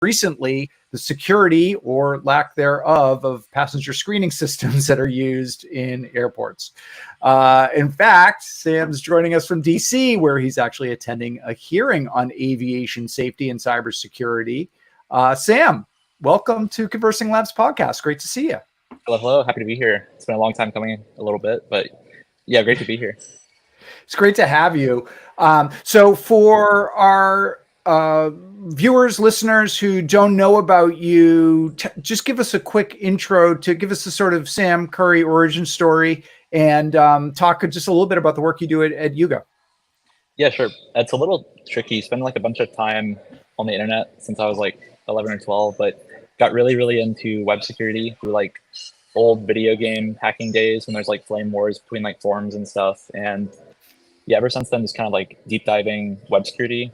recently the security or lack thereof of passenger screening systems that are used in airports. In fact, Sam's joining us from DC, where he's actually attending a hearing on aviation safety and cybersecurity. Sam, welcome to Conversing Labs podcast. Great to see you. Hello. Happy to be here. It's been a long time coming, a little bit, but yeah, great to be here. It's great to have you. So for our viewers, listeners who don't know about you, just give us a quick intro to give us a sort of Sam Curry origin story and talk just a little bit about the work you do at Yuga. Yeah, sure. It's a little tricky. Spend like a bunch of time on the internet since I was like 11 or 12, but got really into web security through like old video game hacking days when there's like flame wars between like forums and stuff. And yeah, ever since then, just kind of like deep diving web security.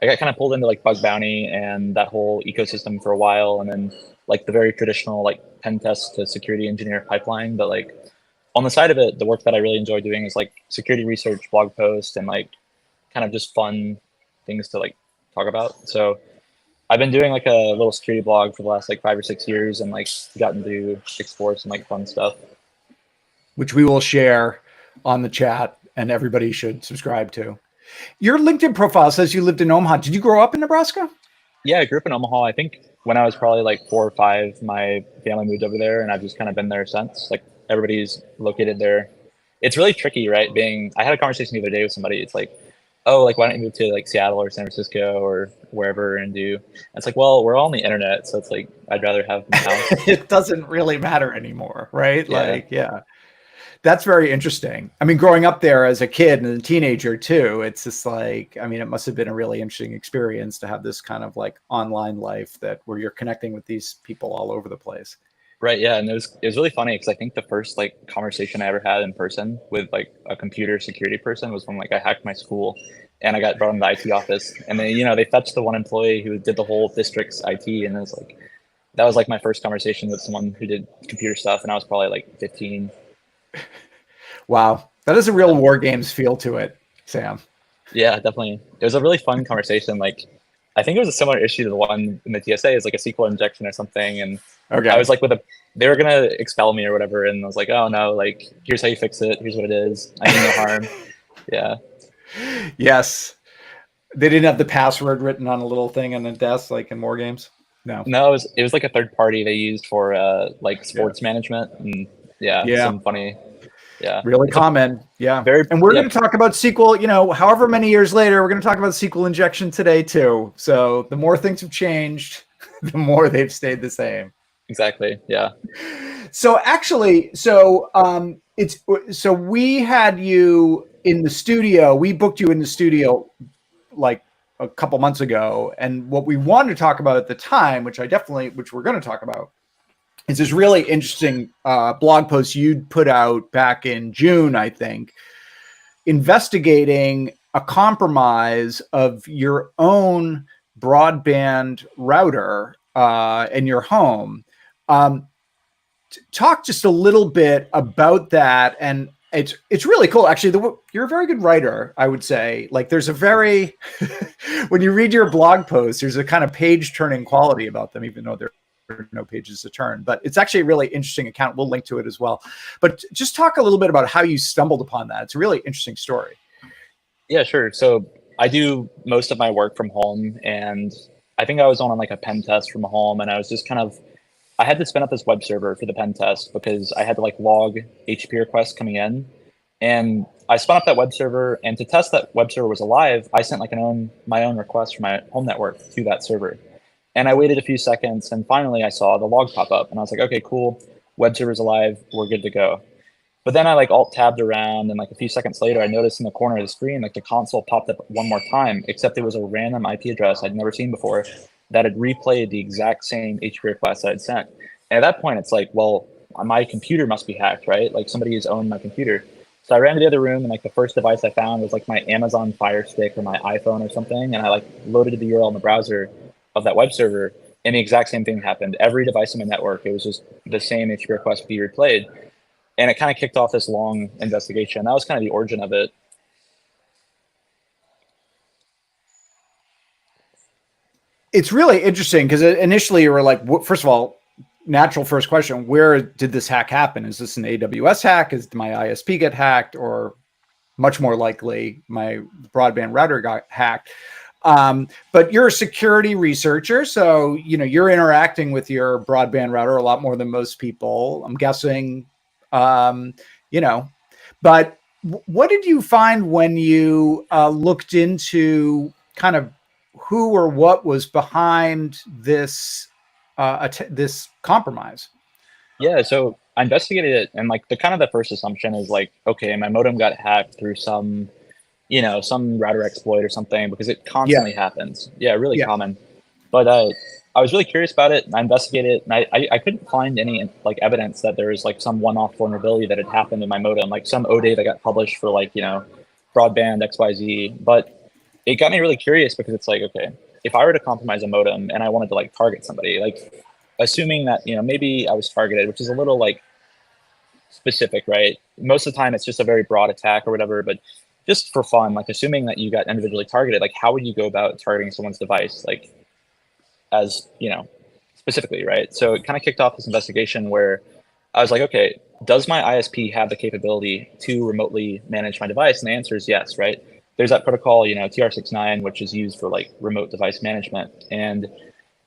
I got kind of pulled into like bug bounty and that whole ecosystem for a while, and then like the very traditional like pen test to security engineer pipeline. But like on the side of it, the work that I really enjoy doing is like security research, blog posts, and like kind of just fun things to like talk about. So I've been doing like a little security blog for the last like 5 or 6 years, and like gotten to explore some like fun stuff, which we will share on the chat and everybody should subscribe to. Your LinkedIn profile says you lived in Omaha. Did you grow up in Nebraska? Yeah, I grew up in Omaha. I think when I was probably like 4 or 5, my family moved over there, and I've just kind of been there since. Like everybody's located there. It's really tricky, right? I had a conversation the other day with somebody. It's like, oh, like why don't you move to like Seattle or San Francisco or wherever and do? And it's like, well, we're all on the internet, so it's like I'd rather have my house. It doesn't really matter anymore, right? Yeah. Like, yeah. That's very interesting. I mean, growing up there as a kid and a teenager too, it's just like, I mean, it must have been a really interesting experience to have this kind of like online life where you're connecting with these people all over the place. Right. Yeah. And it was really funny because I think the first like conversation I ever had in person with like a computer security person was when like I hacked my school and I got brought into the IT office, and then, they fetched the one employee who did the whole district's IT. And it was like, that was like my first conversation with someone who did computer stuff. And I was probably like 15. Wow. That is a real War Games feel to it, Sam. Yeah, definitely. It was a really fun conversation. Like, I think it was a similar issue to the one in the TSA, is like a SQL injection or something. And okay. I was like they were going to expel me or whatever. And I was like, oh no, like, here's how you fix it. Here's what it is. I mean no harm. Yeah. Yes. They didn't have the password written on a little thing on the desk, like in War Games. No, it was like a third party they used for like sports management. And some funny. Yeah. Really common. And we're going to talk about SQL, however many years later, we're going to talk about SQL injection today too. So the more things have changed, the more they've stayed the same. Exactly. Yeah. So actually, we had you in the studio. We booked you in the studio like a couple months ago. And what we wanted to talk about at the time, which we're going to talk about, is this really interesting blog post you'd put out back in June, I think, investigating a compromise of your own broadband router in your home. Talk just a little bit about that. And it's really cool. Actually, you're a very good writer, I would say. Like there's a very, when you read your blog posts, there's a kind of page turning quality about them, even though they're no pages to turn, but it's actually a really interesting account. We'll link to it as well. But just talk a little bit about how you stumbled upon that. It's a really interesting story. Yeah, sure. So I do most of my work from home, and I think I was on like a pen test from home, and I was just I had to spin up this web server for the pen test because I had to like log HTTP requests coming in. And I spun up that web server, and to test that web server was alive, I sent like my own request from my home network to that server. And I waited a few seconds, and finally I saw the log pop up, and I was like, okay, cool. Web server's alive. We're good to go. But then I like alt tabbed around, and like a few seconds later, I noticed in the corner of the screen, like the console popped up one more time, except it was a random IP address I'd never seen before that had replayed the exact same HTTP request I'd sent. And at that point, it's like, well, my computer must be hacked, right? Like somebody has owned my computer. So I ran to the other room, and like the first device I found was like my Amazon Fire Stick or my iPhone or something. And I like loaded the URL in the browser of that web server, and the exact same thing happened. Every device in my network, it was just the same HTTP request be replayed. And it kind of kicked off this long investigation. That was kind of the origin of it. It's really interesting because initially you were like, first of all, natural first question, where did this hack happen? Is this an AWS hack? Is my ISP get hacked? Or much more likely my broadband router got hacked? But you're a security researcher, so you're interacting with your broadband router a lot more than most people, I'm guessing. Um, you know, but what did you find when you looked into kind of who or what was behind this compromise? Yeah, so I investigated it, and like the kind of the first assumption is like, okay, my modem got hacked through some, some router exploit or something because it Yeah, constantly happens. Yeah, really yeah, common. But I was really curious about it, and I investigated it, and I couldn't find any like evidence that there was like some one-off vulnerability that had happened in my modem, like some ODay that got published for like broadband XYZ. But it got me really curious because it's like, okay, if I were to compromise a modem and I wanted to like target somebody, like assuming that maybe I was targeted, which is a little like specific, right? Most of the time, it's just a very broad attack or whatever, but just for fun, like assuming that you got individually targeted, like how would you go about targeting someone's device? Like as specifically, right? So it kind of kicked off this investigation where I was like, okay, does my ISP have the capability to remotely manage my device? And the answer is yes, right? There's that protocol, TR69, which is used for like remote device management. And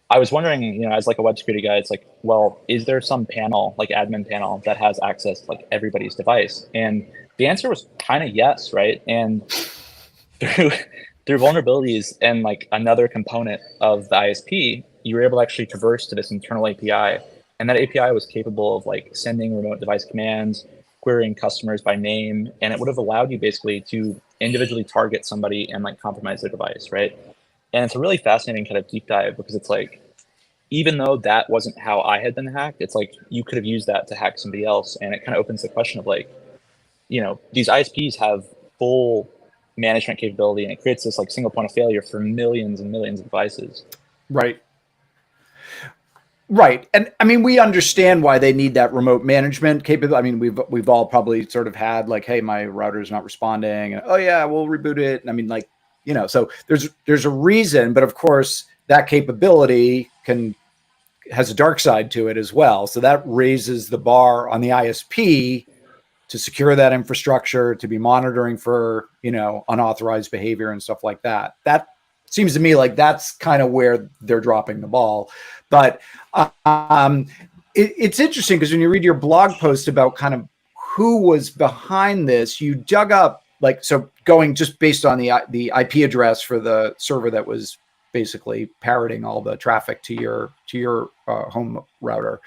I was wondering, as like a web security guy, it's like, well, is there some panel, like admin panel, that has access to like everybody's device? And the answer was kind of yes, right? And through through vulnerabilities and like another component of the ISP, you were able to actually traverse to this internal API. And that API was capable of like sending remote device commands, querying customers by name, and it would have allowed you basically to individually target somebody and like compromise their device, right? And it's a really fascinating kind of deep dive because it's like, even though that wasn't how I had been hacked, it's like you could have used that to hack somebody else. And it kind of opens the question of like, these ISPs have full management capability, and it creates this like single point of failure for millions and millions of devices. right. Right. And I mean, we understand why they need that remote management capability. I mean, we've all probably sort of had like, hey, my router's not responding. And, oh yeah, we'll reboot it. And I mean, like, so there's a reason, but of course that capability has a dark side to it as well. So that raises the bar on the ISP to secure that infrastructure, to be monitoring for, unauthorized behavior and stuff like that. That seems to me like that's kind of where they're dropping the ball. But it's interesting because when you read your blog post about kind of who was behind this, you dug up like, so going just based on the IP address for the server that was basically parroting all the traffic to your home router.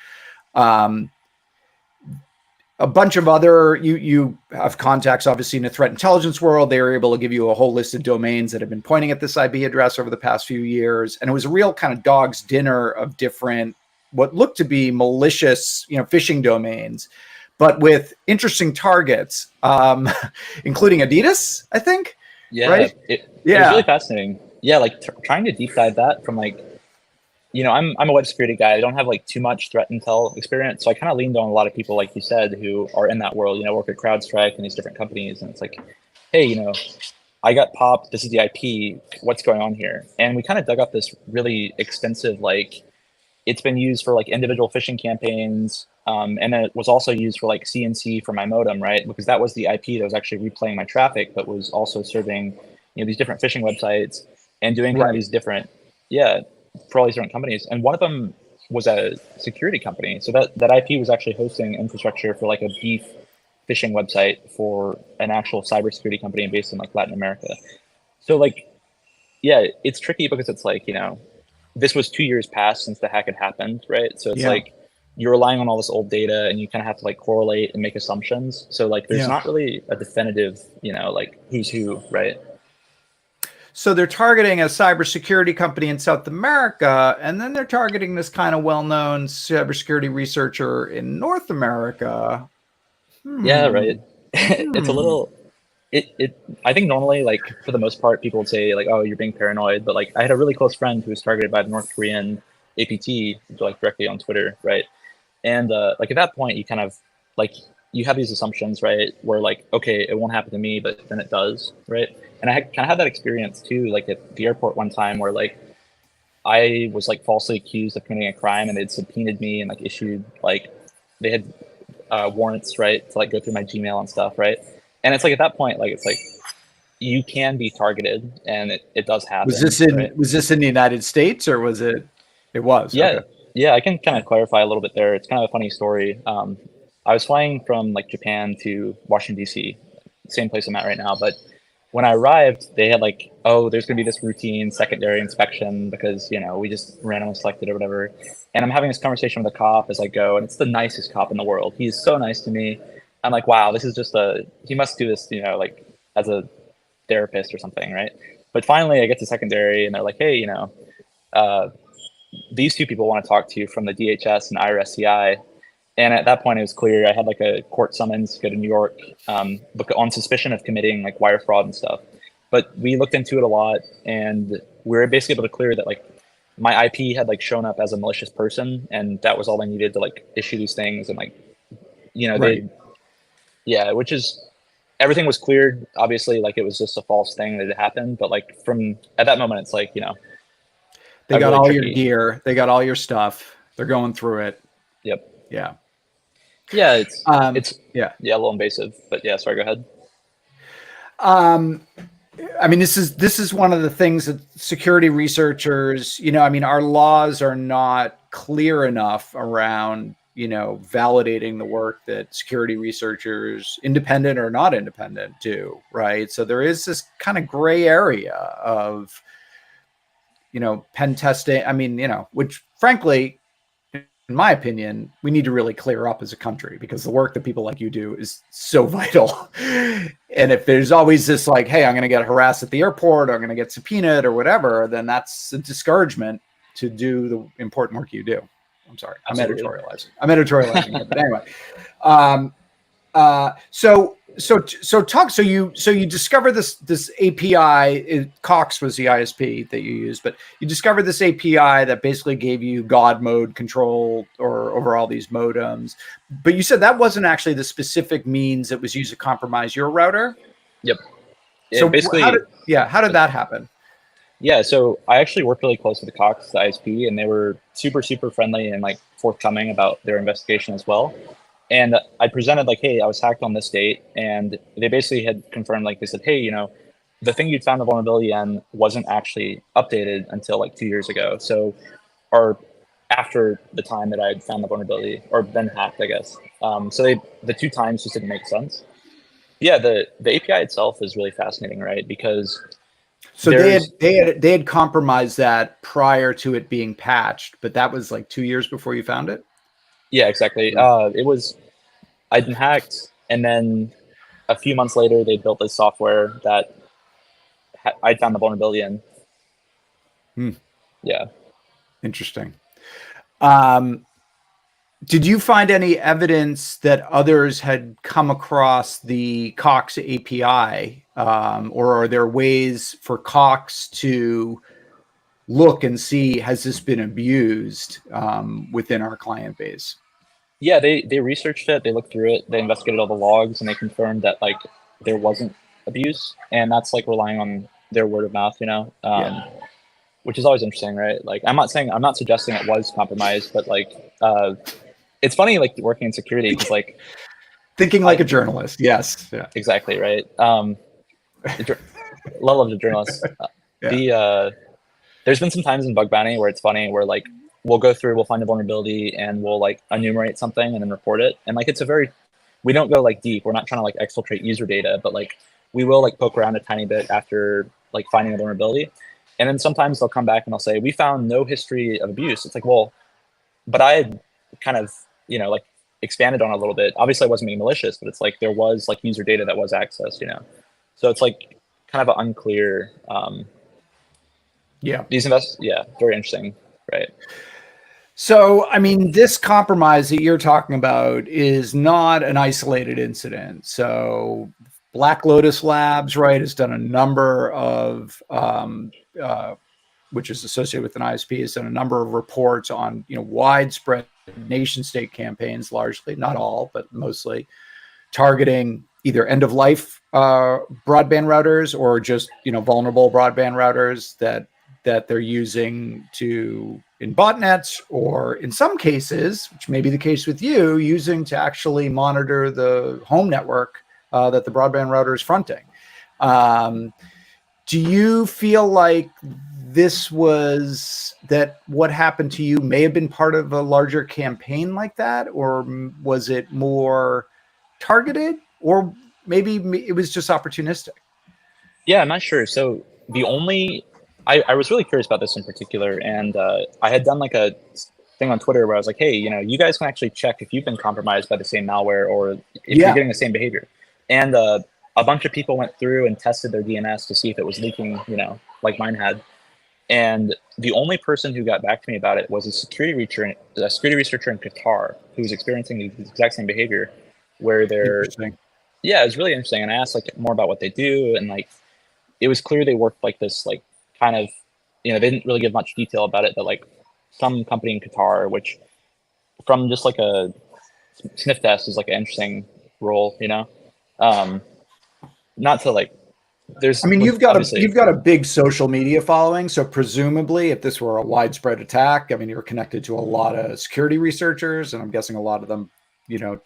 A bunch of other, you have contacts obviously in the threat intelligence world. They were able to give you a whole list of domains that have been pointing at this IP address over the past few years. And it was a real kind of dog's dinner of different, what looked to be malicious, phishing domains, but with interesting targets, including Adidas, I think. Yeah, Right? it was really Yeah. fascinating. Yeah, like trying to deep dive that from like, I'm a web security guy. I don't have like too much threat intel experience, so I kind of leaned on a lot of people, like you said, who are in that world. Work at CrowdStrike and these different companies, and it's like, hey, I got popped. This is the IP. What's going on here? And we kind of dug up this really extensive, like, it's been used for like individual phishing campaigns. And then it was also used for like CNC for my modem, right? Because that was the IP that was actually replaying my traffic, but was also serving, these different phishing websites and doing kind of Right. these different, yeah, for all these different companies. And one of them was a security company. So that IP was actually hosting infrastructure for like a beef phishing website for an actual cybersecurity company based in like Latin America. So like, yeah, it's tricky because it's like, this was 2 years past since the hack had happened, right? So it's Yeah. like you're relying on all this old data and you kind of have to like correlate and make assumptions. So like there's Yeah. not really a definitive, like who's who, right? So they're targeting a cybersecurity company in South America, and then they're targeting this kind of well-known cybersecurity researcher in North America. Yeah, Hmm. right. It's a Hmm. little it I think normally like for the most part people would say like, oh, you're being paranoid, but like I had a really close friend who was targeted by the North Korean APT like directly on Twitter, right? And like at that point, you kind of like you have these assumptions, right? Where like, okay, it won't happen to me, but then it does, right? And I kind of had that experience too, like at the airport one time, where like I was like falsely accused of committing a crime, and they'd subpoenaed me and like issued like they had warrants, right, to like go through my Gmail and stuff, right? And it's like at that point, like it's like you can be targeted, and it does happen, right? Was this in the United States, or was it? It was. Yeah, Okay. yeah, I can kind of clarify a little bit there. It's kind of a funny story. I was flying from like Japan to Washington D.C., same place I'm at right now. But when I arrived, they had like, oh, there's gonna be this routine secondary inspection because we just randomly selected or whatever. And I'm having this conversation with a cop as I go, and it's the nicest cop in the world. He's so nice to me. I'm like, wow, this is just he must do this, like as a therapist or something, right? But finally, I get to secondary, and they're like, hey, uh, these two people want to talk to you from the DHS and IRSCI. And at that point, it was clear I had like a court summons to go to New York on suspicion of committing like wire fraud and stuff. But we looked into it a lot, and we were basically able to clear that like my IP had like shown up as a malicious person, and that was all they needed to like issue these things. And like, Right. which is everything was cleared. Obviously, like it was just a false thing that had happened. But like from at that moment, it's like They got really all tricky. your gear. They got all your stuff. They're going through it. Yep. Yeah. Yeah, it's yeah. a little invasive, but yeah. Sorry, go ahead. I mean, this is one of the things that security researchers, I mean, our laws are not clear enough around, validating the work that security researchers, independent or not independent, do, right? So there is this kind of gray area of, pen testing. I mean, which frankly, in my opinion, we need to really clear up as a country, because the work that people like you do is so vital. And if there's always this like, hey, I'm going to get harassed at the airport, or I'm going to get subpoenaed or whatever, then that's a discouragement to do the important work you do. I'm sorry. Absolutely. I'm editorializing it, but anyway. So you discover this API. Cox was the ISP that you used, but you discovered this API that basically gave you God mode control or over all these modems. But you said that wasn't actually the specific means that was used to compromise your router. Yep. So basically, how did that happen? Yeah, so I actually worked really close with the Cox, the ISP, and they were super, super friendly and like forthcoming about their investigation as well. And I presented like, hey, I was hacked on this date, and they basically had confirmed, like they said, hey, the thing you'd found the vulnerability in wasn't actually updated until like 2 years ago. So, or after the time that I had found the vulnerability or been hacked, I guess. So the two times just didn't make sense. Yeah, the API itself is really fascinating, right? Because so they had compromised that prior to it being patched, but that was like 2 years before you found it. Yeah, exactly. I'd been hacked, and then a few months later, they built this software that I found the vulnerability in. Yeah. Interesting. Did you find any evidence that others had come across the Cox API, or are there ways for Cox to look and see, has this been abused within our client base? Yeah, they researched it, they looked through it, they investigated all the logs, and they confirmed that like there wasn't abuse, and that's like relying on their word of mouth, which is always interesting, right? Like I'm not suggesting it was compromised, but like it's funny like working in security because like thinking like a journalist. Yes. Yeah. Exactly, right. Love of the journalist. There's been some times in bug bounty where it's funny, where like we'll go through, we'll find a vulnerability, and we'll like enumerate something and then report it. And like we don't go like deep. We're not trying to like exfiltrate user data, but like we will like poke around a tiny bit after like finding a vulnerability. And then sometimes they'll come back and they'll say, we found no history of abuse. It's like, well, but I had kind of, like expanded on it a little bit. Obviously I wasn't being malicious, but it's like there was like user data that was accessed, So it's like kind of an unclear, very interesting, right? So, I mean, this compromise that you're talking about is not an isolated incident. So Black Lotus Labs, right, has done a number of, which is associated with an ISP, has done a number of reports on, widespread nation state campaigns, largely, not all, but mostly, targeting either end of life broadband routers or just, vulnerable broadband routers that that they're using in botnets, or in some cases, which may be the case with you, using to actually monitor the home network that the broadband router is fronting. Do you feel like what happened to you may have been part of a larger campaign like that, or was it more targeted, or maybe it was just opportunistic? Yeah, I'm not sure. So I was really curious about this in particular, and I had done like a thing on Twitter where I was like, hey, you guys can actually check if you've been compromised by the same malware or if you're getting the same behavior. And a bunch of people went through and tested their DNS to see if it was leaking, like mine had. And the only person who got back to me about it was a security researcher in Qatar who was experiencing the exact same behavior, where yeah, it was really interesting. And I asked like more about what they do, and like it was clear they worked like this, like kind of, they didn't really give much detail about it, but like some company in Qatar, which from just like a sniff test is like an interesting role, not to like, I mean, you've got a big social media following, so presumably, if this were a widespread attack, I mean, you're connected to a lot of security researchers, and I'm guessing a lot of them,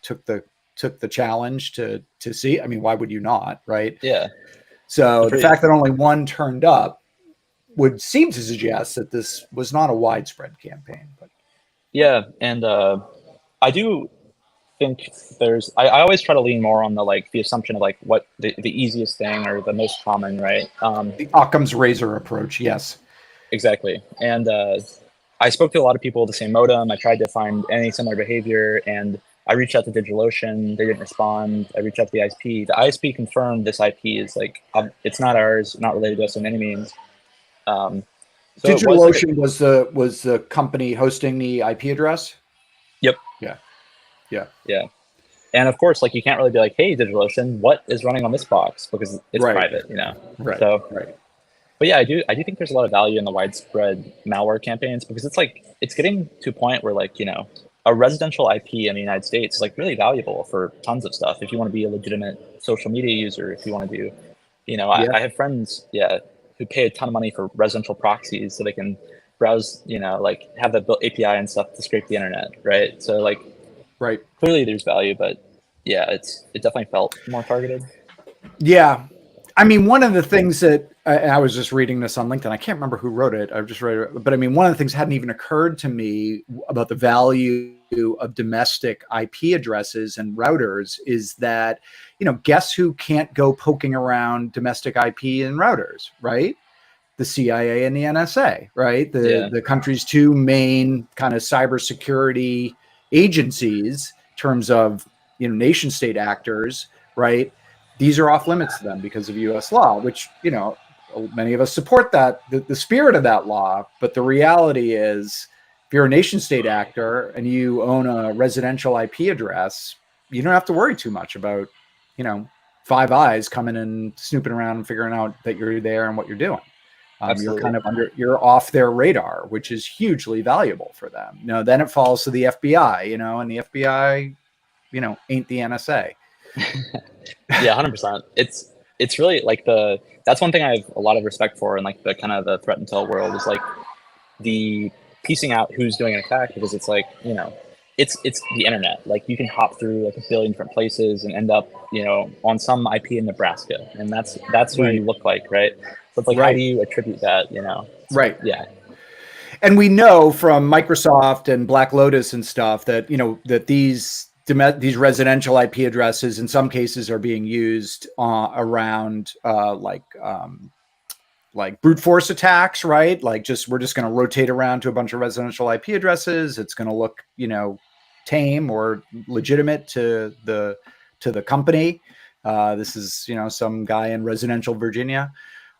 took the challenge to see. I mean, why would you not, right? Yeah. So the fact that only one turned up would seem to suggest that this was not a widespread campaign. But yeah, and I do think I always try to lean more on the assumption of like what the easiest thing or the most common, right? The Occam's razor approach, yes. Exactly. And I spoke to a lot of people with the same modem. I tried to find any similar behavior, and I reached out to DigitalOcean. They didn't respond. I reached out to the ISP. The ISP confirmed this IP is like, it's not ours, not related to us in any means. So DigitalOcean was the company hosting the IP address? Yep. Yeah. And of course, like you can't really be like, hey, DigitalOcean, what is running on this box? Because it's private, Right. So, right. But yeah, I do think there's a lot of value in the widespread malware campaigns, because it's getting to a point where like, a residential IP in the United States is like really valuable for tons of stuff. If you want to be a legitimate social media user, if you want to do, I have friends, who pay a ton of money for residential proxies so they can browse, like have that built API and stuff to scrape the internet, right? So like, right. Clearly there's value, but yeah, it definitely felt more targeted. Yeah. I mean, one of the things that I was just reading this on LinkedIn, I can't remember who wrote it. I've just read it, but I mean, one of the things hadn't even occurred to me about the value of domestic IP addresses and routers is that, guess who can't go poking around domestic IP and routers, right? The CIA and the NSA, right? The country's two main kind of cybersecurity agencies in terms of, nation state actors, right? These are off limits to them because of US law, which, many of us support that, the spirit of that law. But the reality is, if you're a nation state actor and you own a residential IP address, you don't have to worry too much about, Five Eyes coming and snooping around and figuring out that you're there and what you're doing. You're kind of you're off their radar, which is hugely valuable for them. Then it falls to the FBI, and the FBI, ain't the NSA. Yeah, 100%. It's really like that's one thing I have a lot of respect for in like the kind of the threat intel world is like the piecing out who's doing an attack, because it's like, it's the internet. Like you can hop through like a billion different places and end up, on some IP in Nebraska, and that's who you look like, right? So it's like, how do you attribute that, Right. Yeah. And we know from Microsoft and Black Lotus and stuff that, that these residential IP addresses in some cases are being used around like brute force attacks, right? Like we're just going to rotate around to a bunch of residential IP addresses. It's going to look, tame or legitimate to the company. This is, some guy in residential Virginia.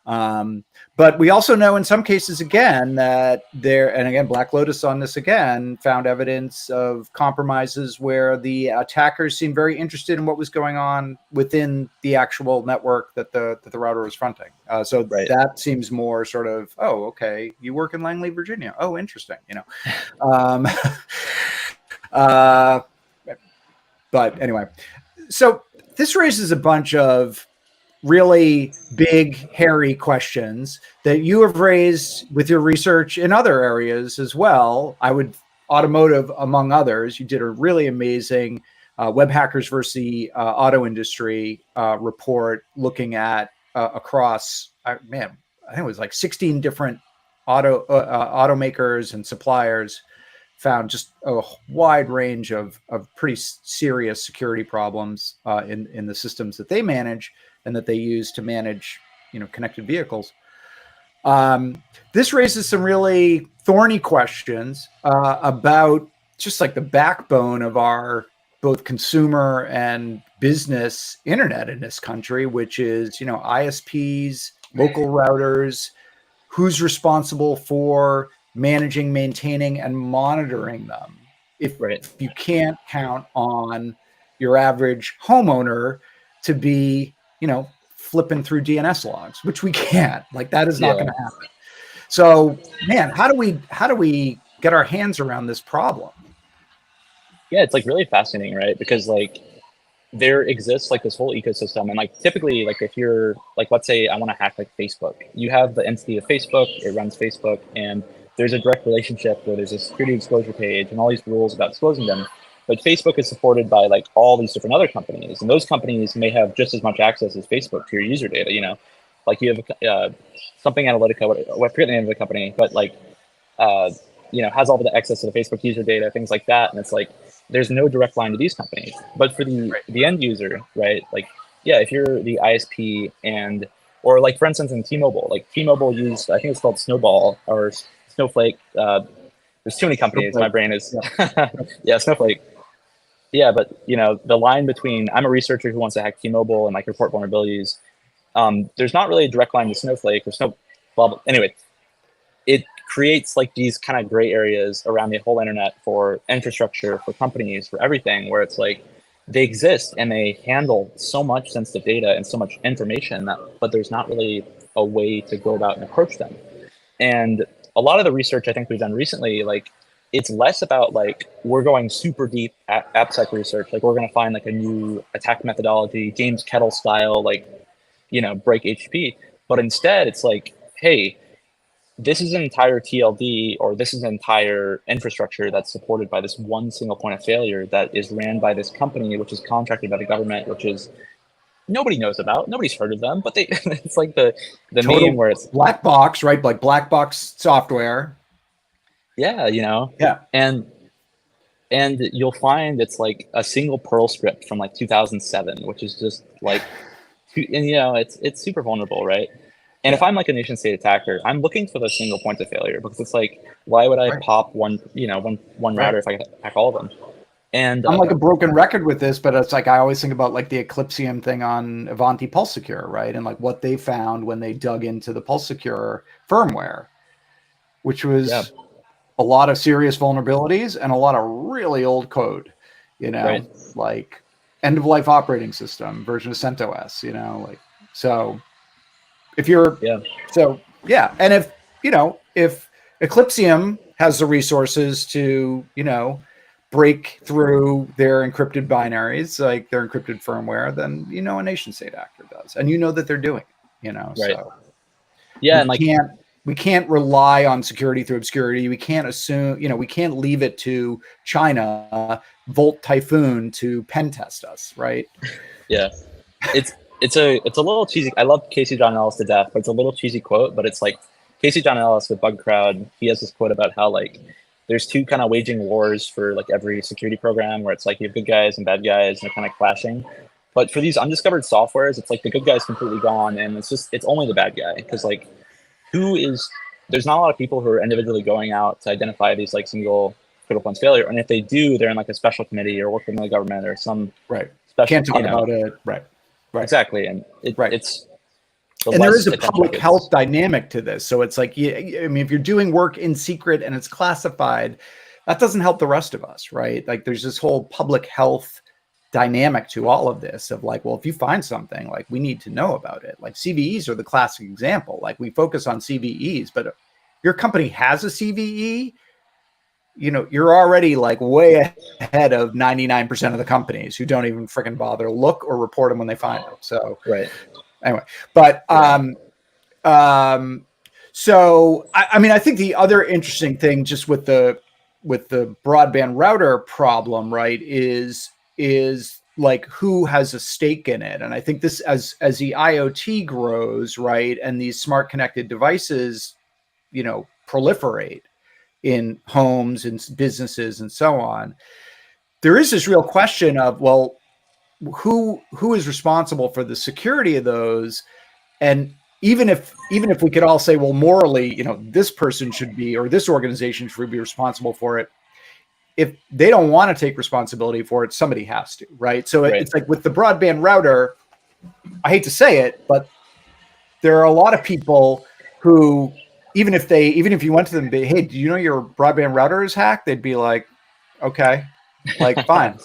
But we also know in some cases, again, that Black Lotus on this again found evidence of compromises where the attackers seemed very interested in what was going on within the actual network that the router was fronting. That seems more sort of, oh, okay, you work in Langley, Virginia. Oh, interesting. But anyway, so this raises a bunch of really big, hairy questions that you have raised with your research in other areas as well. Automotive, among others. You did a really amazing web hackers versus the auto industry report looking at across, I think it was like 16 different automakers and suppliers, found just a wide range of pretty serious security problems in the systems that they manage and that they use to manage, connected vehicles. This raises some really thorny questions about just like the backbone of our both consumer and business internet in this country, which is, ISPs, local routers, who's responsible for managing, maintaining, and monitoring them. If you can't count on your average homeowner to be, flipping through DNS logs, which we can't. Like, that is not going to happen. So, man, how do we get our hands around this problem? Yeah, it's like really fascinating, right? Because like there exists like this whole ecosystem, and like typically, like if you're like, let's say I want to hack like Facebook, you have the entity of Facebook, it runs Facebook, and there's a direct relationship where there's a security exposure page and all these rules about exposing them. But Facebook is supported by like all these different other companies, and those companies may have just as much access as Facebook to your user data. Like you have something Analytica, I forget the name of the company, but like has all of the access to the Facebook user data, things like that, and it's like there's no direct line to these companies. But for the end user, right? Like, yeah, if you're the ISP or like for instance in T-Mobile, like T-Mobile used, I think it's called Snowball or Snowflake. There's too many companies. Snowflake. My brain is yeah, Snowflake. Yeah, but the line between I'm a researcher who wants to hack T-Mobile and like report vulnerabilities. There's not really a direct line to Snowflake or Blah. Anyway, it creates like these kind of gray areas around the whole internet for infrastructure, for companies, for everything, where it's like they exist and they handle so much sensitive data and so much information but there's not really a way to go about and approach them. And a lot of the research I think we've done recently, like it's less about like we're going super deep AppSec research, like we're going to find like a new attack methodology, James Kettle style, like break HTTP, but instead it's like, hey, this is an entire TLD, or this is an entire infrastructure that's supported by this one single point of failure that is ran by this company, which is contracted by the government, which is nobody knows about, nobody's heard of them, but it's like the name where it's black box, right? Like black box software. Yeah, Yeah. And you'll find it's like a single Perl script from like 2007, which is just like, and it's super vulnerable, right? And if I'm like a nation state attacker, I'm looking for the single point of failure, because it's like, why would I pop one router if I hack all of them? And I'm like a broken record with this, but it's like I always think about like the Eclipsium thing on Avanti Pulse Secure, right? And like what they found when they dug into the Pulse Secure firmware, which was a lot of serious vulnerabilities and a lot of really old code, like end of life operating system version of CentOS, like so. If you're, and if Eclipsium has the resources to, break through their encrypted binaries, like their encrypted firmware, then a nation state actor does, and that they're doing it, so we can't rely on security through obscurity. We can't assume, we can't leave it to China, Volt Typhoon to pen test us, right? Yeah, it's a little cheesy. I love Casey John Ellis to death, but it's a little cheesy quote. But it's like Casey John Ellis with Bug Crowd. He has this quote about how like there's two kind of waging wars for like every security program, where it's like you have good guys and bad guys and they're kind of clashing. But for these undiscovered softwares, it's like the good guy's completely gone, and it's only the bad guy, because like there's not a lot of people who are individually going out to identify these like single critical points failure, and if they do, they're in like a special committee or working with the government or some special. Can't talk about it, right? Exactly, and it's. And there is a public health dynamic to this. So it's like, if you're doing work in secret and it's classified, that doesn't help the rest of us, right? Like there's this whole public health dynamic to all of this of like, well, if you find something, like we need to know about it. Like CVEs are the classic example. Like we focus on CVEs, but if your company has a CVE, you're already like way ahead of 99% of the companies who don't even freaking bother to look or report them when they find them. So, Anyway, but so I mean, I think the other interesting thing just with the broadband router problem, right, is like who has a stake in it. And I think this, as the IoT grows, right, and these smart connected devices, you know, proliferate in homes and businesses and so on, there is this real question of, well, who is responsible for the security of those? And even if we could all say, well, morally, you know, this person should be, or this organization should be responsible for it, if they don't want to take responsibility for it, somebody has to, right? So it's like with the broadband router, I hate to say it, but there are a lot of people who, even if you went to them and be, hey, do you know your broadband router is hacked? They'd be like, okay, like, fine.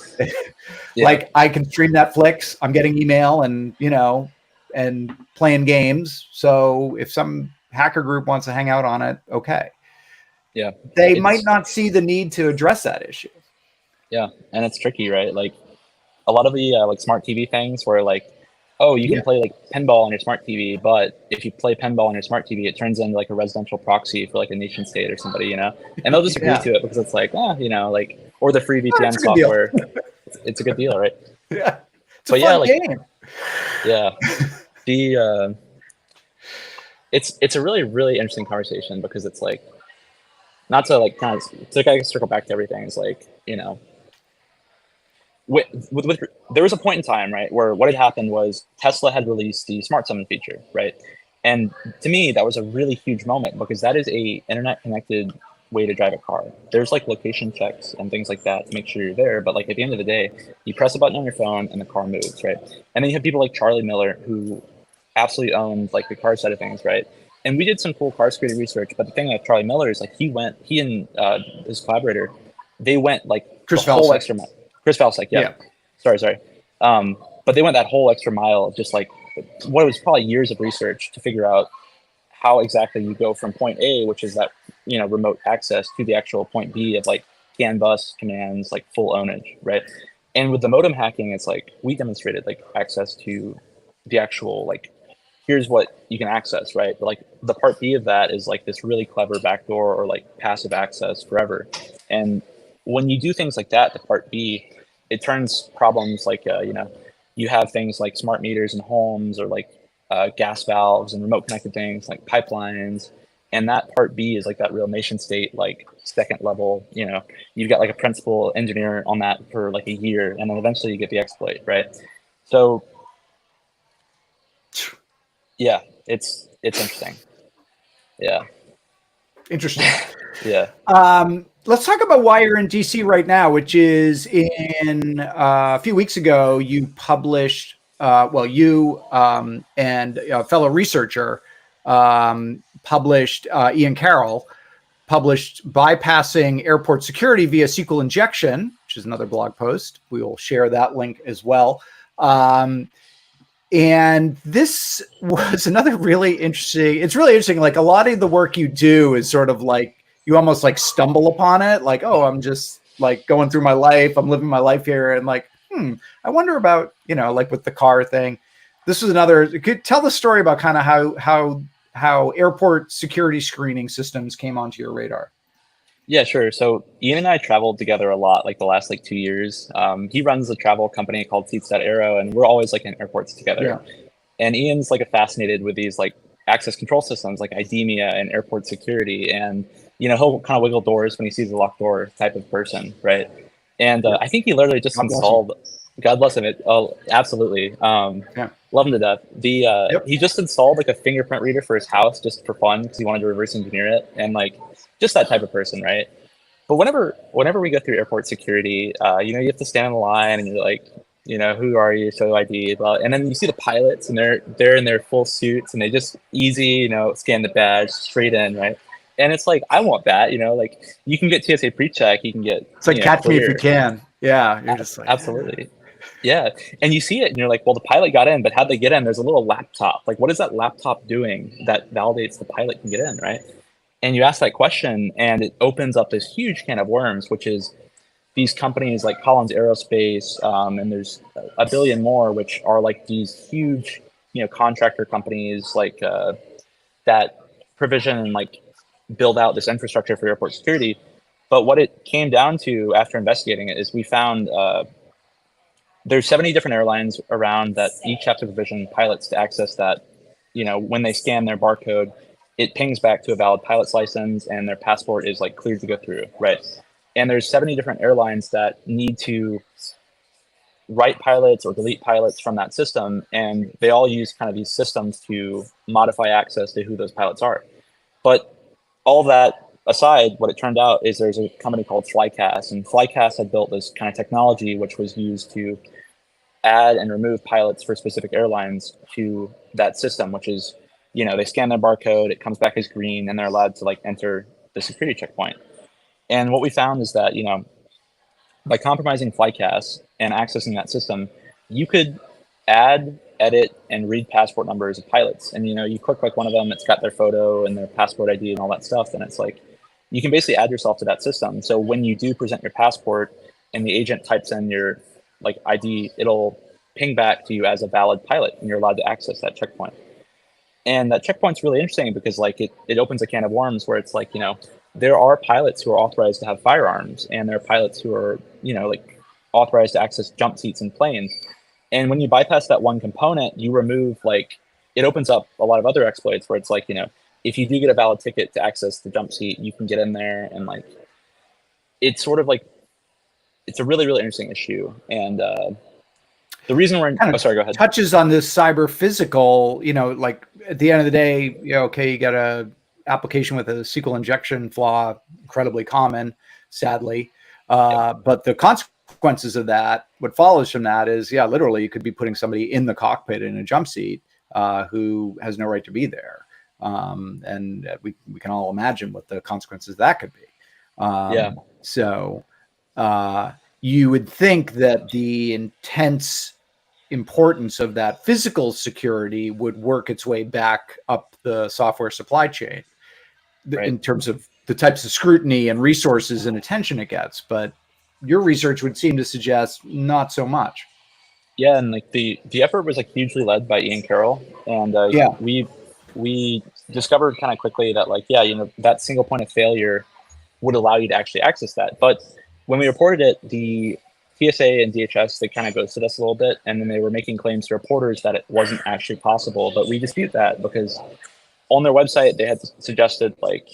Yeah. Like, I can stream Netflix, I'm getting email and, you know, and playing games. So if some hacker group wants to hang out on it, okay. Yeah. They might not see the need to address that issue. Yeah. And it's tricky, right? Like a lot of the like smart TV things where like, oh, you can play like pinball on your smart TV, but if you play pinball on your smart TV, it turns into like a residential proxy for like a nation state or somebody, you know, and they'll just agree to it because it's like, you know, like, or the free VPN software. It's a good deal, right? Yeah. It's a fun game. Yeah. The it's a really, really interesting conversation because it's like, not to like kind of to like circle back to everything, is like, you know, with there was a point in time, right, where what had happened was Tesla had released the smart summon feature, right? And to me, that was a really huge moment because that is a internet connected way to drive a car. There's like location checks and things like that to make sure you're there. But like at the end of the day, you press a button on your phone and the car moves, right? And then you have people like Charlie Miller who absolutely owned like the car side of things, right? And we did some cool car security research. But the thing with Charlie Miller is like he and his collaborator, they went like Chris the whole extra mile. Chris Valsek, yeah. Sorry. But they went that whole extra mile of just like what was probably years of research to figure out how exactly you go from point A, which is that, you know, remote access, to the actual point B of like CAN bus commands, like full ownage, right? And with the modem hacking, it's like we demonstrated like access to the actual, like, here's what you can access, right? But like the part B of that is like this really clever backdoor or like passive access forever. And when you do things like that, the part B, it turns problems like, you know, you have things like smart meters in homes or like gas valves and remote connected things like pipelines. And that part B is like that real nation state, like second level, you know, you've got like a principal engineer on that for like a year and then eventually you get the exploit, right? So yeah, it's interesting. Yeah. Interesting. Yeah. Let's talk about why you're in DC right now, which is in a few weeks ago, you published, you and a fellow researcher published, Ian Carroll, published Bypassing Airport Security via SQL Injection, which is another blog post. We will share that link as well. And this was another really interesting, it's really interesting. Like a lot of the work you do is sort of like, you almost like stumble upon it. Like, oh, I'm just like going through my life. I'm living my life here. And like, I wonder about, you know, like with the car thing. This was another, could tell the story about kind of how airport security screening systems came onto your radar. Yeah, sure. So Ian and I traveled together a lot, like the last like 2 years. He runs a travel company called Seats.Aero, and we're always like in airports together. Yeah. And Ian's like fascinated with these like access control systems like IDEMIA and airport security. And, you know, he'll kind of wiggle doors when he sees a locked door type of person, right? And I think he literally just installed, God bless him, oh, absolutely. Love him to death. He just installed like a fingerprint reader for his house just for fun because he wanted to reverse engineer it. And like, just that type of person, right? But whenever we go through airport security, you know, you have to stand in the line and you're like, you know, who are you? Show ID. And then you see the pilots and they're in their full suits and they just easy, you know, scan the badge straight in, right? And it's like, I want that, you know, like you can get TSA pre-check, you can get, it's like catch me if you can. Yeah, you're just like, absolutely. Yeah. And you see it and you're like, well, the pilot got in, but how'd they get in? There's a little laptop. Like, what is that laptop doing that validates the pilot can get in, right? And you ask that question and it opens up this huge can of worms, which is these companies like Collins Aerospace, and there's a billion more, which are like these huge contractor companies like that provision and like build out this infrastructure for airport security. But what it came down to after investigating it is we found there's 70 different airlines around that each have to provision pilots to access that. When they scan their barcode, it pings back to a valid pilot's license and their passport is like cleared to go through, right? And there's 70 different airlines that need to write pilots or delete pilots from that system, and they all use kind of these systems to modify access to who those pilots are. But all that aside, what it turned out is there's a company called Flycast, and Flycast had built this kind of technology which was used to add and remove pilots for specific airlines to that system, which is, they scan their barcode, it comes back as green, and they're allowed to like enter the security checkpoint. And what we found is that, by compromising Flycast and accessing that system, you could add, edit, and read passport numbers of pilots. And you click like one of them, it's got their photo and their passport ID and all that stuff. And it's like you can basically add yourself to that system. So when you do present your passport and the agent types in your like ID, it'll ping back to you as a valid pilot, and you're allowed to access that checkpoint. And that checkpoint's really interesting because like it opens a can of worms where it's like, there are pilots who are authorized to have firearms, and there are pilots who are, like authorized to access jump seats in planes. And when you bypass that one component, you remove like, it opens up a lot of other exploits where it's like, if you do get a valid ticket to access the jump seat, you can get in there, and like, it's sort of like, it's a really, really interesting issue. And the reason we're in, sorry, go ahead. Touches on this cyber physical, like at the end of the day, okay, you got a application with a SQL injection flaw, incredibly common, sadly. But the consequences of that, what follows from that is, literally you could be putting somebody in the cockpit in a jump seat who has no right to be there. And we can all imagine what the consequences of that could be. So you would think that the intense importance of that physical security would work its way back up the software supply chain in terms of the types of scrutiny and resources and attention it gets. But your research would seem to suggest not so much. Yeah, and like the effort was like hugely led by Ian Carroll, and we discovered kind of quickly that like that single point of failure would allow you to actually access that. But when we reported it, the TSA and DHS, they kind of ghosted us a little bit, and then they were making claims to reporters that it wasn't actually possible. But we dispute that because on their website they had suggested like,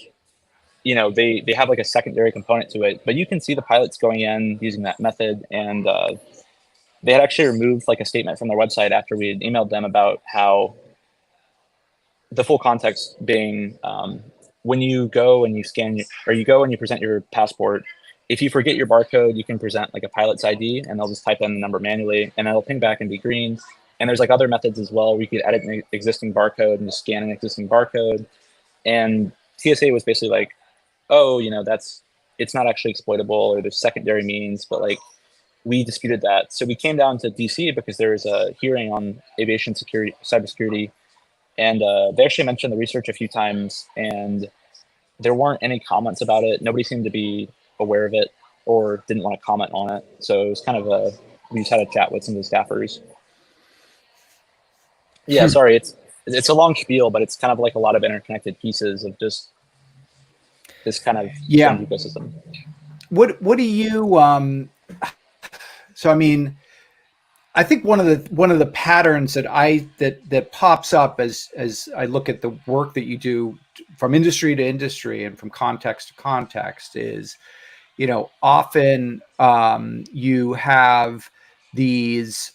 they have like a secondary component to it, but you can see the pilots going in using that method. And they had actually removed like a statement from their website after we had emailed them about how the full context being when you go and you scan or you go and you present your passport, if you forget your barcode, you can present like a pilot's ID, and they'll just type in the number manually, and it'll ping back and be green. And there's like other methods as well where you could edit an existing barcode and just scan an existing barcode. And TSA was basically like, oh, it's not actually exploitable, or there's secondary means, but like we disputed that. So we came down to DC because there was a hearing on aviation security, cybersecurity, and they actually mentioned the research a few times, and there weren't any comments about it. Nobody seemed to be aware of it or didn't want to comment on it. So it was kind of we just had a chat with some of the staffers. Yeah, sorry, it's a long spiel, but it's kind of like a lot of interconnected pieces of just this kind of ecosystem. What do you so I mean, I think one of the patterns that pops up as I look at the work that you do from industry to industry and from context to context is, often you have these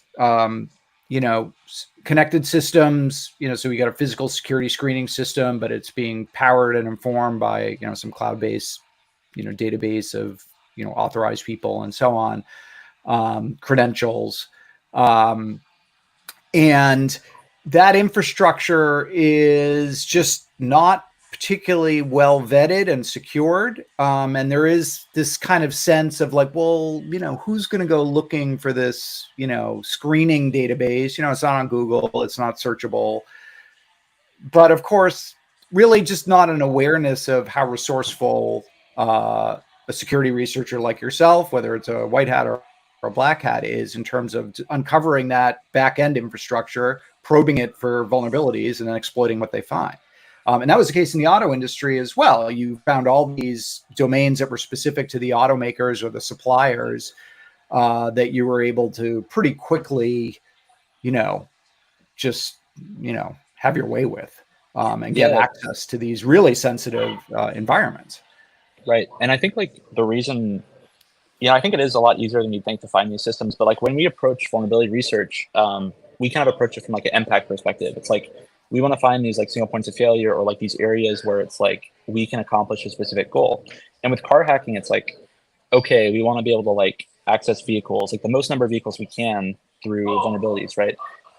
connected systems, so we got a physical security screening system, but it's being powered and informed by some cloud-based database of authorized people and so on, credentials. And that infrastructure is just not particularly well vetted and secured. And there is this kind of sense of like, well, who's going to go looking for this, screening database? It's not on Google, it's not searchable. But of course, really just not an awareness of how resourceful a security researcher like yourself, whether it's a white hat or a black hat, is in terms of uncovering that back end infrastructure, probing it for vulnerabilities and then exploiting what they find. And that was the case in the auto industry as well. You found all these domains that were specific to the automakers or the suppliers that you were able to pretty quickly, just, have your way with and get access to these really sensitive environments. Right. And I think like the reason, I think it is a lot easier than you'd think to find these systems. But like when we approach vulnerability research, we kind of approach it from like an impact perspective. It's like we want to find these like single points of failure or like these areas where it's like we can accomplish a specific goal. And with car hacking, it's like, okay, we want to be able to like access vehicles, like the most number of vehicles we can through vulnerabilities, right?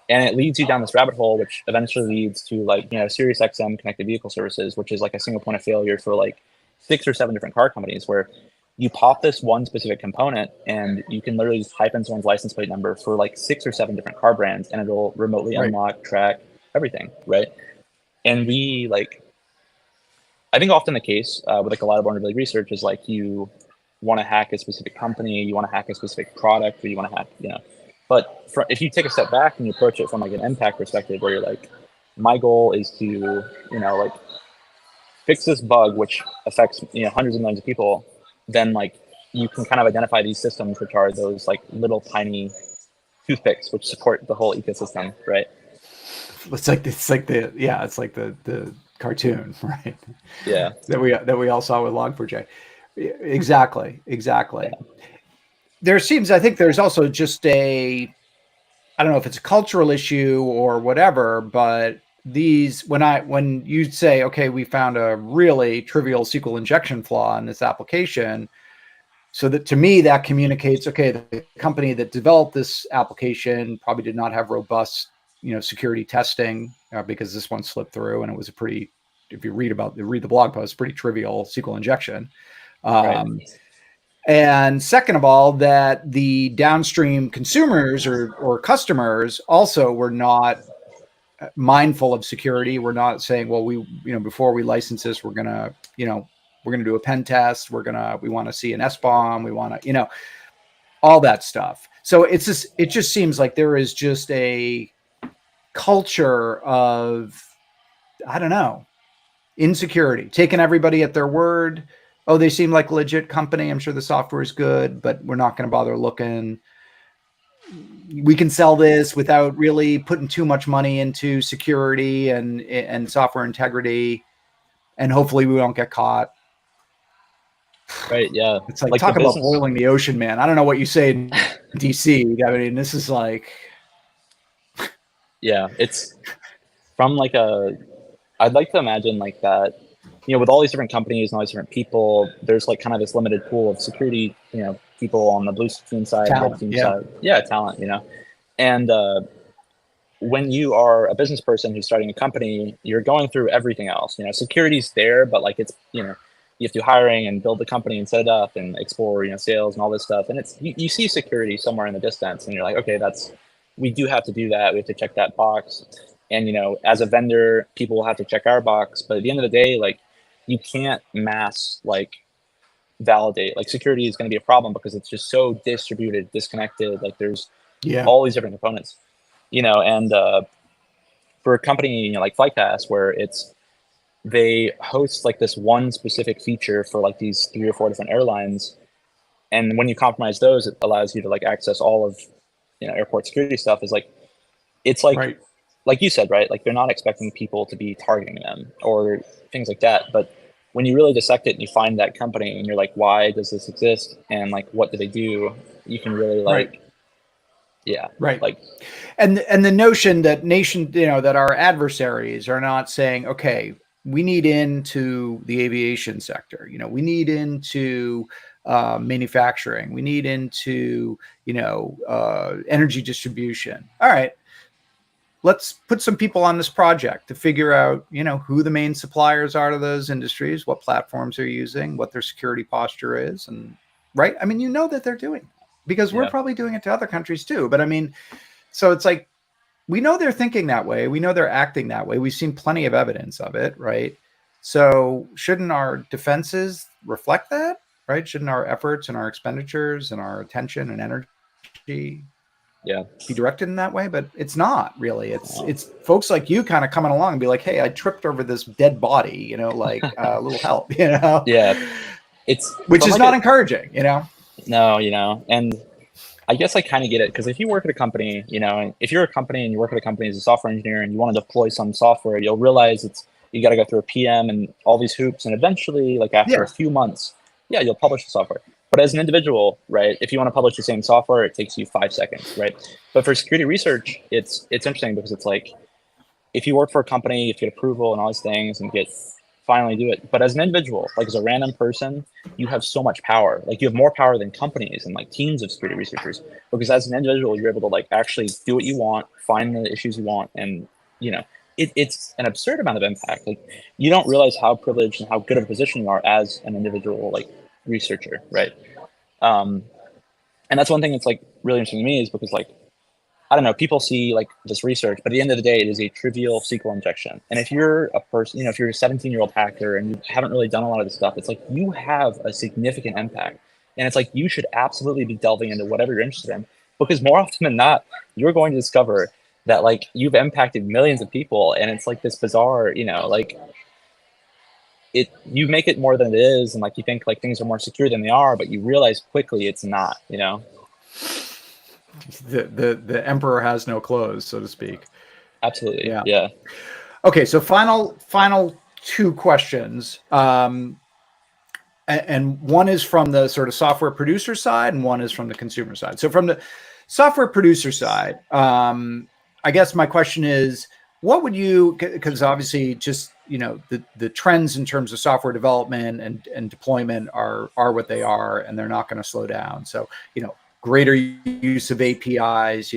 And it leads you down this rabbit hole, which eventually leads to like, Sirius XM connected vehicle services, which is like a single point of failure for like 6 or 7 different car companies, where you pop this one specific component and you can literally just type in someone's license plate number for like 6 or 7 different car brands, and it'll remotely unlock, track everything, right? And we like, I think often the case with like a lot of vulnerability research is like you want to hack a specific company, you want to hack a specific product, or you want to hack, But if you take a step back and you approach it from like an impact perspective, where you're like, my goal is to, like fix this bug which affects hundreds of millions of people, then like you can kind of identify these systems which are those like little tiny toothpicks which support the whole ecosystem, right? It's like the cartoon, right? Yeah. that we all saw with Log4j. Exactly. Yeah. I think there's also just I don't know if it's a cultural issue or whatever, but when you say, okay, we found a really trivial SQL injection flaw in this application, so that to me that communicates, okay, the company that developed this application probably did not have robust, security testing because this one slipped through, and it was if you read the blog post, pretty trivial SQL injection. Right. And second of all, that the downstream consumers or customers also were not mindful of security. We're not saying, well, before we license this, we're gonna do a pen test. We want to see an SBOM. We want to, all that stuff. So it just seems like there is just a culture of, I don't know, insecurity, taking everybody at their word. Oh, they seem like a legit company. I'm sure the software is good, but we're not going to bother looking. We can sell this without really putting too much money into security and software integrity, and hopefully we won't get caught. Right. Yeah. It's like talk about boiling the ocean, man. I don't know what you say in DC. I mean, this is like, yeah, it's from like I'd like to imagine like that, with all these different companies and all these different people, there's like kind of this limited pool of security, people on the blue team side, red team side. Yeah, talent, And when you are a business person who's starting a company, you're going through everything else. Security's there, but like it's, you have to do hiring and build the company and set it up and explore, sales and all this stuff. And it's you see security somewhere in the distance, and you're like, okay, we do have to do that. We have to check that box. And as a vendor, people will have to check our box. But at the end of the day, like you can't mass like validate. Like security is going to be a problem because it's just so distributed, disconnected. Like there's all these different components, and for a company like FlightPass, where they host like this one specific feature for like these 3 or 4 different airlines, and when you compromise those, it allows you to like access all of airport security stuff. Is like it's like like you said, right? Like they're not expecting people to be targeting them or things like that. But when you really dissect it and you find that company and you're like, why does this exist? And like, what do they do? You can really like, like, and the notion that that our adversaries are not saying, okay, we need into the aviation sector, we need into manufacturing, we need into energy distribution. All right, let's put some people on this project to figure out who the main suppliers are to those industries, what platforms they're using, what their security posture is, and I mean, that they're doing that because we're probably doing it to other countries too. But I mean, so it's like, we know they're thinking that way. We know they're acting that way. We've seen plenty of evidence of it, right? So shouldn't our defenses reflect that, right? Shouldn't our efforts and our expenditures and our attention and energy Yeah. be directed in that way, but it's not really. It's folks like you kind of coming along and be like, hey, I tripped over this dead body, like a little help, Yeah. It's which from is like not encouraging. no, and I guess I kind of get it because if you work at a company, and if you're a company and you work at a company as a software engineer and you want to deploy some software, you'll realize you got to go through a PM and all these hoops, and eventually, like after a Yeah. few months, yeah, you'll publish the software. But as an individual, right, if you want to publish the same software, it takes you 5 seconds, right? But for security research, it's interesting because it's like if you work for a company, you get approval and all these things and get finally do it. But as an individual, like as a random person, you have so much power. Like you have more power than companies and like teams of security researchers. Because as an individual, you're able to like actually do what you want, find the issues you want, and you know, it's an absurd amount of impact. Like you don't realize how privileged and how good of a position you are as an individual like researcher, right? Um, and that's one thing that's like really interesting to me is because like I don't know, people see like this research, but at the end of the day, it is a trivial SQL injection. And if you're a person, if you're a 17-year-old hacker and you haven't really done a lot of this stuff, it's like you have a significant impact. And it's like you should absolutely be delving into whatever you're interested in because more often than not, you're going to discover that like you've impacted millions of people. And it's like this bizarre, like you make it more than it is. And like you think like things are more secure than they are, but you realize quickly it's not. The emperor has no clothes, so to speak. Absolutely. Yeah. Yeah. Okay, so final two questions. And one is from the sort of software producer side and one is from the consumer side. So from the software producer side, I guess my question is, what would you, because obviously just, the trends in terms of software development and deployment are what they are, and they're not going to slow down. So, greater use of APIs,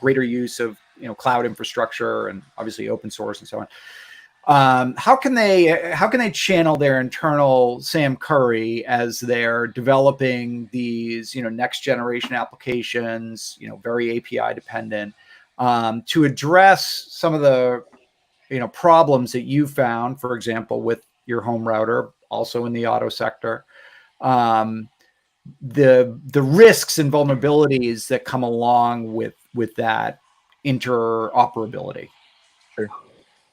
greater use of, cloud infrastructure and obviously open source and so on. How can they channel their internal Sam Curry as they're developing these next generation applications, very API dependent, to address some of the problems that you found, for example, with your home router, also in the auto sector, the risks and vulnerabilities that come along with that interoperability. Sure.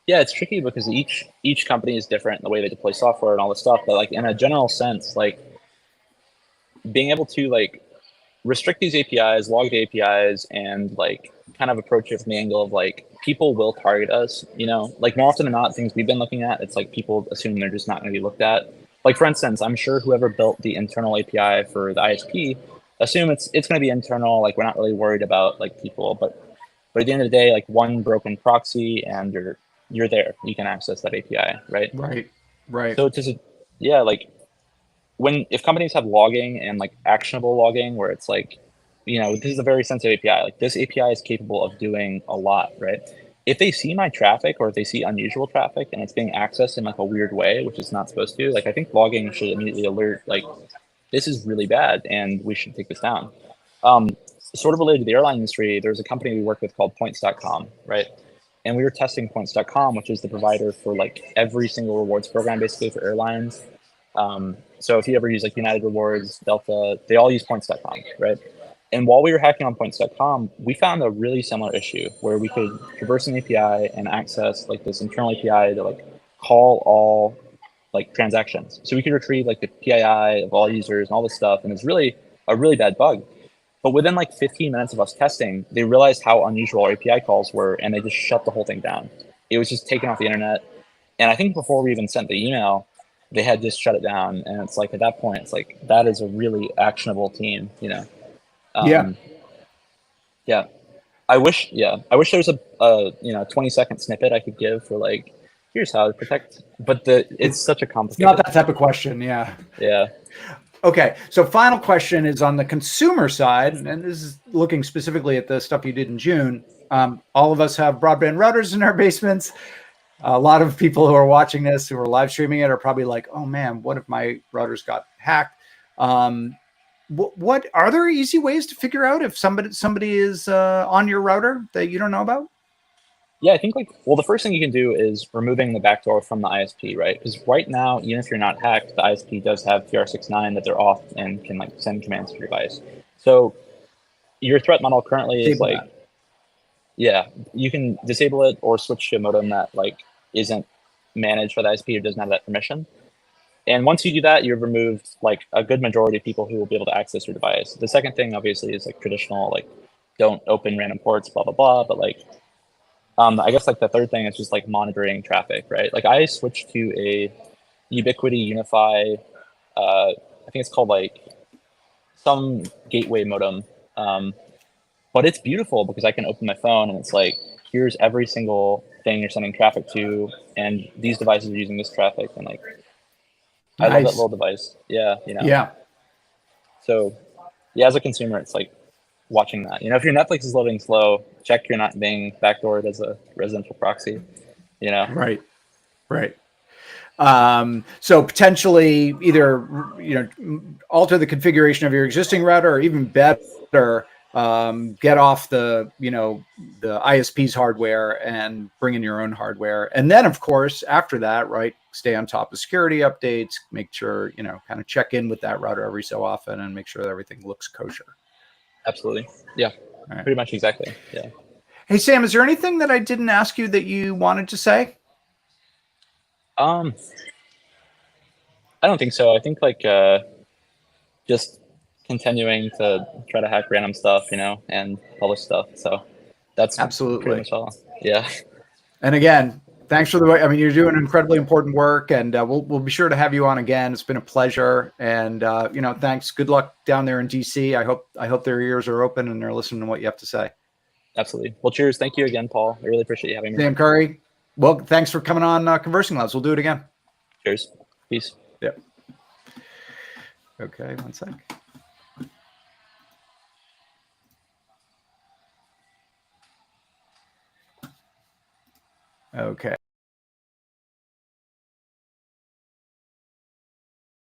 Yeah, it's tricky because each company is different in the way they deploy software and all this stuff. But like in a general sense, like being able to like restrict these APIs, log the APIs, and like kind of approach it from the angle of like people will target us. Like more often than not, things we've been looking at, it's like people assume they're just not going to be looked at. Like for instance, I'm sure whoever built the internal API for the ISP assume it's going to be internal. Like we're not really worried about like people, but at the end of the day, like one broken proxy and you're there. You can access that API, right? Right. So it's just like if companies have logging and like actionable logging where it's like, this is a very sensitive API. Like this API is capable of doing a lot, right? If they see my traffic or if they see unusual traffic and it's being accessed in like a weird way, which it's not supposed to, like I think logging should immediately alert like this is really bad and we should take this down. Sort of related to the airline industry, there's a company we work with called points.com, right? And we were testing points.com, which is the provider for like every single rewards program basically for airlines. So if you ever use like United Rewards, Delta, they all use points.com, right? And while we were hacking on points.com, we found a really similar issue where we could traverse an API and access like this internal API to like call all like transactions. So we could retrieve like the PII of all users and all this stuff. And it's really a really bad bug. But within like 15 minutes of us testing, they realized how unusual our API calls were, and they just shut the whole thing down. It was just taken off the internet. And I think before we even sent the email, they had just shut it down. And it's like at that point, it's like that is a really actionable team, Yeah. Yeah. I wish there was a 20-second snippet I could give for like, here's how to protect. But it's such a It's not complicated. that type of question. Yeah. Yeah. Okay. So final question is on the consumer side, and this is looking specifically at the stuff you did in June. All of us have broadband routers in our basements. A lot of people who are watching this, who are live streaming it, are probably like, "Oh man, what if my routers got hacked?" What are there easy ways to figure out if somebody is on your router that you don't know about? Yeah, I think the first thing you can do is removing the backdoor from the ISP, right? Because right now, even if you're not hacked, the ISP does have TR69 that they're off and can like send commands to your device. So your threat model currently is Disable like, that. yeah, you can disable it or switch to a modem that like isn't managed by the ISP or doesn't have that permission. And once you do that, you've removed like a good majority of people who will be able to access your device. The second thing, obviously, is like traditional, like don't open random ports, blah blah blah. But like, I guess like the third thing is just like monitoring traffic, right? Like I switched to a Ubiquiti Unify. I think it's called like some gateway modem. But it's beautiful because I can open my phone and it's like, here's every single thing you're sending traffic to, and these devices are using this traffic, and like, I love that Nice. little device. Yeah, you know. Yeah. So, yeah, as a consumer, it's like watching that. You know, if your Netflix is loading slow, check you're not being backdoored as a residential proxy. You know. Right. Right. So potentially either, alter the configuration of your existing router, or even better, get off the ISP's hardware and bring in your own hardware. And then of course, after that, right, stay on top of security updates, make sure, kind of check in with that router every so often and make sure that everything looks kosher. Absolutely. Yeah. Right. Pretty much exactly. Yeah. Hey, Sam, is there anything that I didn't ask you that you wanted to say? I don't think so. I think like just continuing to try to hack random stuff, you know, and publish stuff. So that's pretty Absolutely. much all. Yeah. And again, thanks for the way. I mean, you're doing incredibly important work, and we'll be sure to have you on again. It's been a pleasure, and thanks. Good luck down there in DC. I hope their ears are open and they're listening to what you have to say. Absolutely. Well, cheers. Thank you again, Paul. I really appreciate you having me. Sam Curry. Well, thanks for coming on ConversingLabs. We'll do it again. Cheers. Peace. Yep. Okay, one sec. Okay.